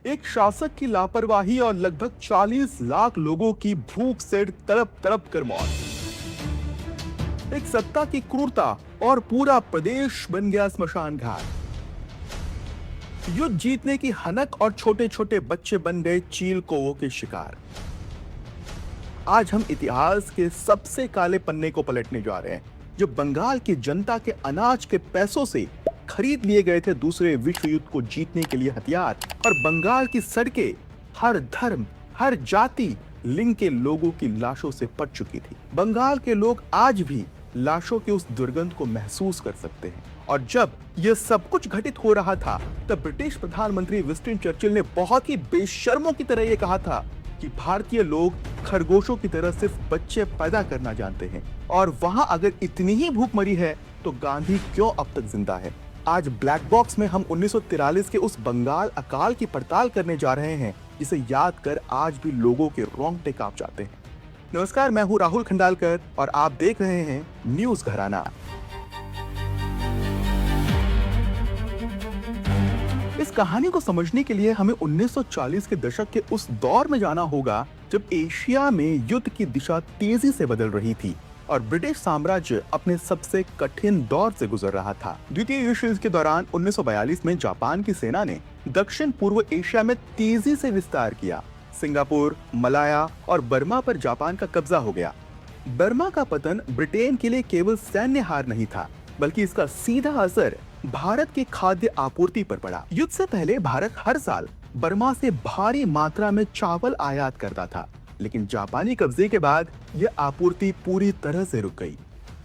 एक शासक की लापरवाही और लगभग 40 लाख लोगों की भूख से तड़प तड़प कर मौत। एक सत्ता की क्रूरता और पूरा प्रदेश बन गया स्मशान घाट। युद्ध जीतने की हनक और छोटे छोटे बच्चे बन गए चील कौवों के शिकार। आज हम इतिहास के सबसे काले पन्ने को पलटने जा रहे हैं, जो बंगाल की जनता के अनाज के पैसों से खरीद लिए गए थे दूसरे विश्व युद्ध को जीतने के लिए हथियार। और बंगाल की सड़कें हर धर्म, हर जाति, लिंग के लोगों की लाशों से पट चुकी थी। बंगाल के लोग आज भी लाशों की उस दुर्गंध को महसूस कर सकते हैं। और जब यह सब कुछ घटित हो रहा था, तब ब्रिटिश प्रधानमंत्री विंस्टन चर्चिल ने बहुत ही बेशर्मों की तरह यह कहा था कि भारतीय लोग खरगोशों की तरह सिर्फ बच्चे पैदा करना जानते हैं, और वहां अगर इतनी ही भूखमरी है तो गांधी क्यों अब तक जिंदा है। आज ब्लैक बॉक्स में हम 1943 के उस बंगाल अकाल की पड़ताल करने जा रहे हैं, जिसे याद कर आज भी लोगों के रोंगटे कांप जाते हैं। नमस्कार, मैं हूं राहुल खंडालकर और आप देख रहे हैं न्यूज घराना। इस कहानी को समझने के लिए हमें 1940 के दशक के उस दौर में जाना होगा जब एशिया में युद्ध की दिशा तेजी से बदल रही थी और ब्रिटिश साम्राज्य अपने सबसे कठिन दौर से गुजर रहा था। द्वितीय विश्व युद्ध के दौरान 1942 में जापान की सेना ने दक्षिण पूर्व एशिया में तेजी से विस्तार किया। सिंगापुर, मलाया और बर्मा पर जापान का कब्जा हो गया। बर्मा का पतन ब्रिटेन के लिए केवल सैन्य हार नहीं था, बल्कि इसका सीधा असर भारत की खाद्य आपूर्ति पर पड़ा। युद्ध से पहले भारत हर साल बर्मा से भारी मात्रा में चावल आयात करता था, लेकिन जापानी कब्जे के बाद यह आपूर्ति पूरी तरह से रुक गई।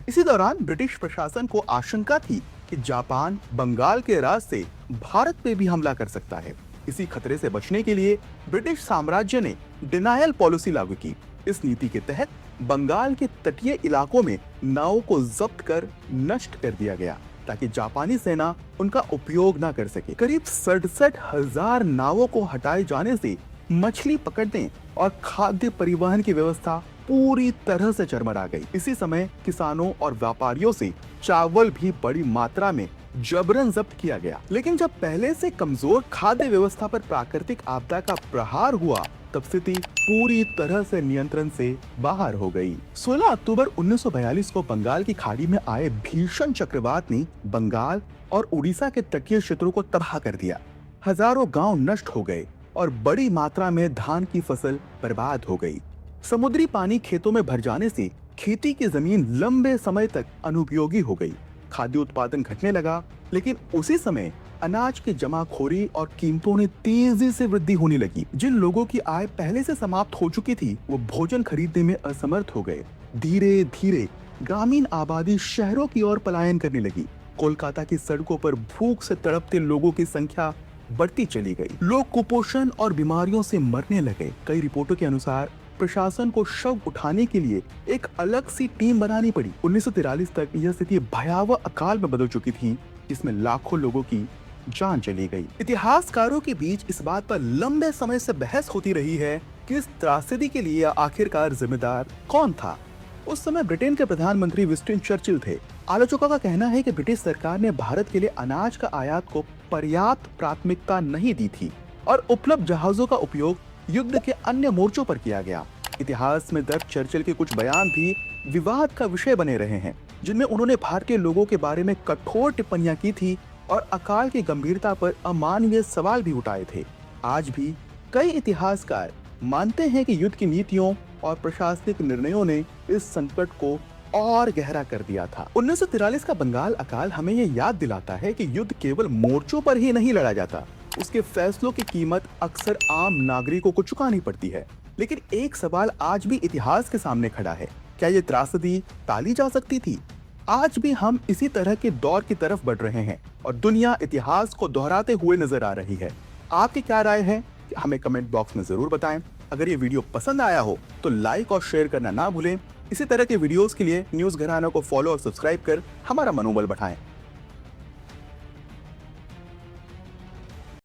इसी दौरान ब्रिटिश प्रशासन को आशंका थी कि जापान बंगाल के राज से भारत पे भी हमला कर सकता है। इसी खतरे से बचने के लिए ब्रिटिश साम्राज्य ने डिनायल पॉलिसी लागू की। इस नीति के तहत बंगाल के तटीय इलाकों में नावों को जब्त कर नष्ट कर दिया गया, ताकि जापानी सेना उनका उपयोग न कर सके। करीब 67,000 नावों को हटाए जाने से मछली पकड़ने और खाद्य परिवहन की व्यवस्था पूरी तरह से चरमरा गई। इसी समय किसानों और व्यापारियों से चावल भी बड़ी मात्रा में जबरन जब्त किया गया। लेकिन जब पहले से कमजोर खाद्य व्यवस्था पर प्राकृतिक आपदा का प्रहार हुआ, तब स्थिति पूरी तरह से नियंत्रण से बाहर हो गई। 16 अक्टूबर 1942 को बंगाल की खाड़ी में आए भीषण चक्रवात ने बंगाल और उड़ीसा के तटीय क्षेत्रों को तबाह कर दिया। हजारों गांव नष्ट हो गए और बड़ी मात्रा में धान की फसल बर्बाद हो गई। समुद्री पानी खेतों में भर जाने से खेती की जमीन लंबे समय तक अनुपयोगी हो गई। खाद्य उत्पादन घटने लगा, लेकिन उसी समय अनाज की जमाखोरी और कीमतों में तेजी से वृद्धि होने लगी। जिन लोगों की आय पहले से समाप्त हो चुकी थी, वो भोजन खरीदने में असमर्थ हो गए। धीरे धीरे ग्रामीण आबादी शहरों की ओर पलायन करने लगी। कोलकाता की सड़कों पर भूख से तड़पते लोगों की संख्या बढ़ती चली गई। लोग कुपोषण और बीमारियों से मरने लगे। कई रिपोर्टों के अनुसार प्रशासन को शव उठाने के लिए एक अलग सी टीम बनानी पड़ी। 1943 तक यह स्थिति भयावह अकाल में बदल चुकी थी, जिसमें लाखों लोगों की जान चली गई। इतिहासकारों के बीच इस बात पर लंबे समय से बहस होती रही है कि इस त्रासदी के लिए आखिरकार जिम्मेदार कौन था। उस समय ब्रिटेन के प्रधानमंत्री विंस्टन चर्चिल थे। आलोचकों का कहना है कि ब्रिटिश सरकार ने भारत के लिए अनाज का आयात को पर्याप्त प्राथमिकता नहीं दी थी और उपलब्ध जहाजों का उपयोग युद्ध के अन्य मोर्चों पर किया गया। इतिहास में दर्ज चर्चिल के कुछ बयान भी विवाद का विषय बने रहे हैं, जिनमें उन्होंने भारतीय लोगों के बारे में कठोर टिप्पणियां की थी और अकाल की गंभीरता पर अमानवीय सवाल भी उठाए थे। आज भी कई इतिहासकार मानते हैं कि युद्ध की नीतियों और प्रशासनिक निर्णयों ने इस संकट को और गहरा कर दिया था। 1943 का बंगाल अकाल हमें ये याद दिलाता है कि युद्ध केवल मोर्चों पर ही नहीं लड़ा जाता, उसके फैसलों की कीमत अक्सर आम नागरिकों को चुकानी पड़ती है। लेकिन एक सवाल आज भी इतिहास के सामने खड़ा है, क्या ये त्रासदी टाली जा सकती थी? आज भी हम इसी तरह के दौर की तरफ बढ़ रहे हैं और दुनिया इतिहास को दोहराते हुए नजर आ रही है। आपकी क्या राय है, हमें कमेंट बॉक्स में जरूर बताएं। अगर ये वीडियो पसंद आया हो तो लाइक और शेयर करना ना भूलें। इसी तरह के वीडियोस के लिए न्यूज घराना को फॉलो और सब्सक्राइब कर हमारा मनोबल बढ़ाएं।